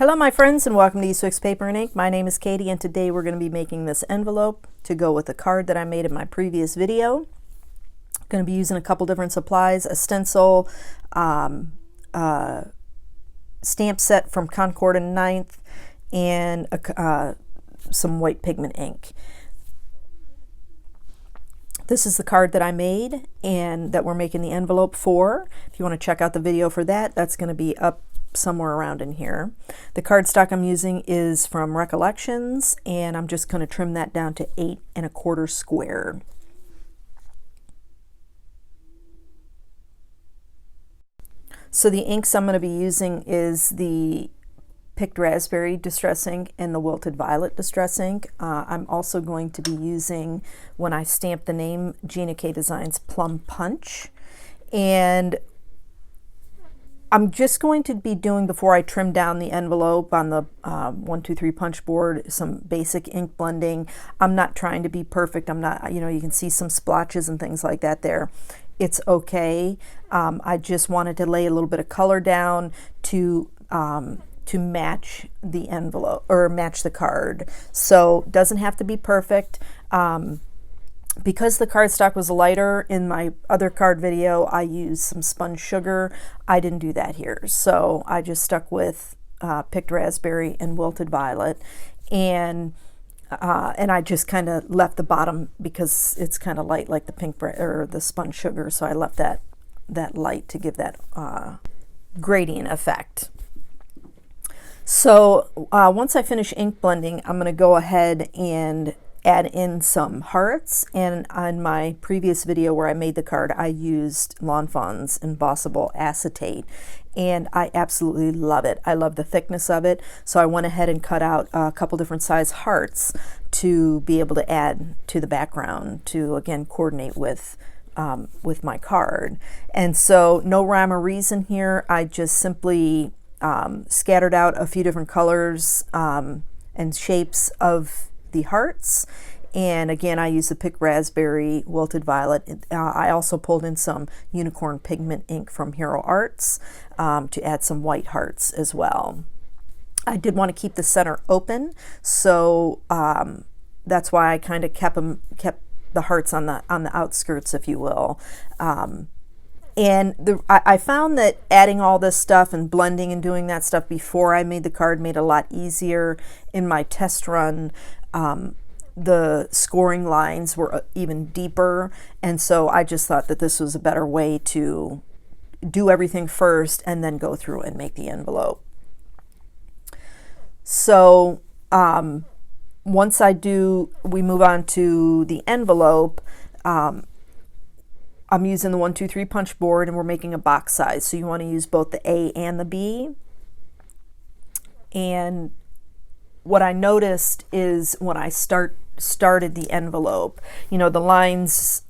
Hello my friends, and welcome to Eastwick's Paper and Ink. My name is Katie, and today we're going to be making this envelope to go with the card that I made in my previous video. I'm going to be using a couple different supplies, a stencil, stamp set from Concord and 9th, and some white pigment ink. This is the card that I made and that we're making the envelope for. If you want to check out the video for that, that's going to be up somewhere around in here. The cardstock I'm using is from Recollections, and I'm just going to trim that down to 8 1/4 square. So the inks I'm going to be using is the picked raspberry distress ink and the wilted violet distress ink. I'm also going to be using, when I stamp the name, Gina K Designs Plum Punch. And I'm just going to be doing, before I trim down the envelope on the 1, 2, 3 punch board, some basic ink blending. I'm not trying to be perfect. I'm not, you can see some splotches and things like that there. It's okay. I just wanted to lay a little bit of color down to match the envelope, or match the card. So it doesn't have to be perfect. Because the cardstock was lighter in my other card video, I used some spun sugar. I didn't do that here, so I just stuck with picked raspberry and wilted violet, and I just kind of left the bottom because it's kind of light, like the pink or the spun sugar. So I left that light to give that gradient effect. So once I finish ink blending, I'm going to go ahead and add in some hearts. And on my previous video where I made the card, I used Lawn Fawn's embossable acetate, and I absolutely love it. I love the thickness of it, so I went ahead and cut out a couple different size hearts to be able to add to the background to, again, coordinate with my card. And so no rhyme or reason here. I just simply scattered out a few different colors and shapes of the hearts, and again I used the picked raspberry, wilted violet. I also pulled in some unicorn pigment ink from Hero Arts to add some white hearts as well. I did want to keep the center open, so that's why I kind of kept the hearts on the outskirts, if you will. And I found that adding all this stuff and blending and doing that stuff before I made the card made it a lot easier. In my test run, the scoring lines were even deeper, and so I just thought that this was a better way to do everything first and then go through and make the envelope. So once we move on to the envelope. I'm using the 1, 2, 3 punch board, and we're making a box size, so you want to use both the A and the B. And what I noticed is when I started the envelope, the lines,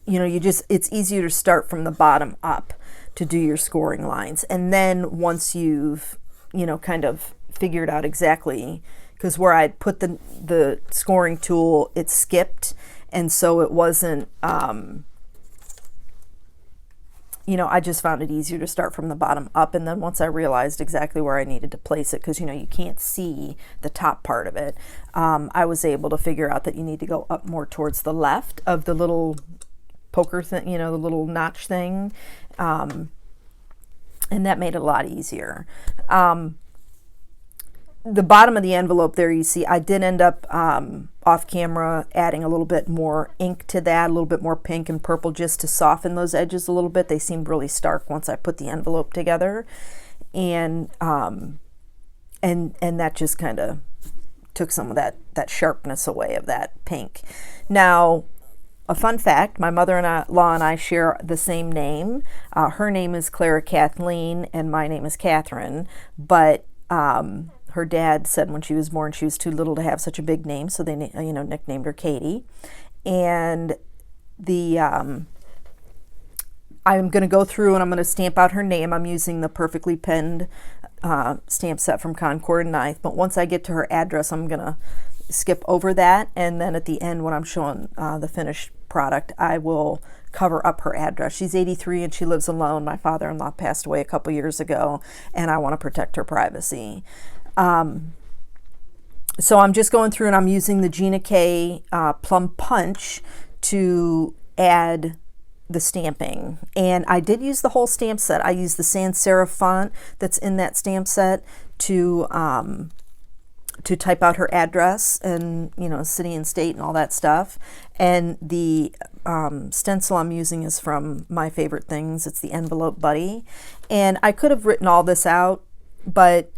it's easier to start from the bottom up to do your scoring lines. And then once you've, kind of figured out exactly, because where I put the scoring tool, it skipped, and so it wasn't, I just found it easier to start from the bottom up. And then once I realized exactly where I needed to place it, because you can't see the top part of it, I was able to figure out that you need to go up more towards the left of the little poker thing, the little notch thing, and that made it a lot easier. The bottom of the envelope there, you see I did end up off camera adding a little bit more ink to that, a little bit more pink and purple, just to soften those edges a little bit. They seemed really stark once I put the envelope together, and that just kind of took some of that sharpness away of that pink. Now, a fun fact, my mother-in-law and I share the same name. Her name is Clara Kathleen, and my name is Catherine, but her dad said when she was born she was too little to have such a big name, so they nicknamed her Katy. And I'm going to go through and I'm going to stamp out her name. I'm using the perfectly penned stamp set from Concord and 9th, but once I get to her address, I'm going to skip over that, and then at the end when I'm showing the finished product, I will cover up her address. She's 83 and she lives alone. My father-in-law passed away a couple years ago, and I want to protect her privacy. So I'm just going through and I'm using the Gina K Plum Punch to add the stamping. And I did use the whole stamp set. I used the sans serif font that's in that stamp set to type out her address and, you know, city and state and all that stuff. And the stencil I'm using is from My Favorite Things. It's the Envelope Buddy. And I could have written all this out, but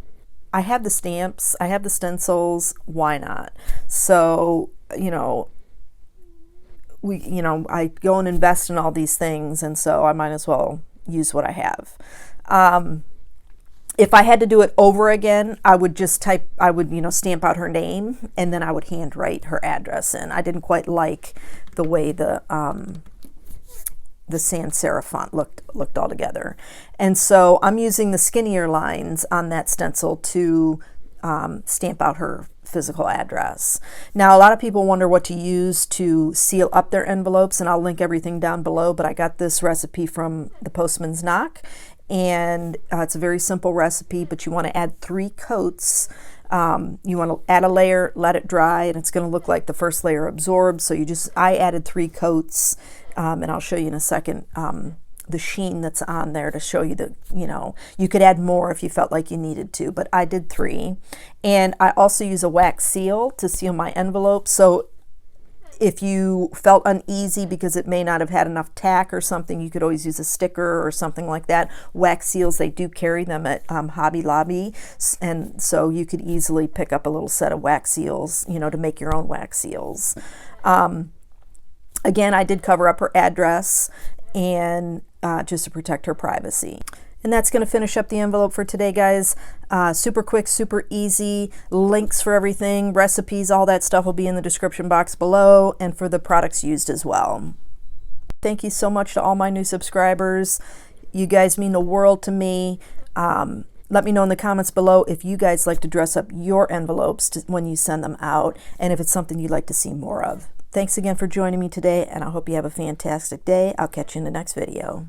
I have the stamps, I have the stencils, why not? So, you know, I go and invest in all these things, and so I might as well use what I have. If I had to do it over again, I would just stamp out her name, and then I would handwrite her address in. I didn't quite like the way the sans serif font looked all together. And so I'm using the skinnier lines on that stencil to stamp out her physical address. Now, a lot of people wonder what to use to seal up their envelopes, and I'll link everything down below, but I got this recipe from the Postman's Knock, and it's a very simple recipe, but you want to add 3 coats. You want to add a layer, let it dry, and it's going to look like the first layer absorbs. So I added 3 coats, and I'll show you in a second the sheen that's on there to show you that, you know, you could add more if you felt like you needed to, but I did 3. And I also use a wax seal to seal my envelope. So if you felt uneasy because it may not have had enough tack or something, you could always use a sticker or something like that. Wax seals, they do carry them at Hobby Lobby, and so you could easily pick up a little set of wax seals, you know, to make your own wax seals. Again, I did cover up her address, and just to protect her privacy. And that's going to finish up the envelope for today, guys. Super quick, super easy. Links for everything, recipes, all that stuff will be in the description box below, and for the products used as well. Thank you so much to all my new subscribers. You guys mean the world to me. Let me know in the comments below if you guys like to dress up your envelopes when you send them out, and if it's something you'd like to see more of. Thanks again for joining me today, and I hope you have a fantastic day. I'll catch you in the next video.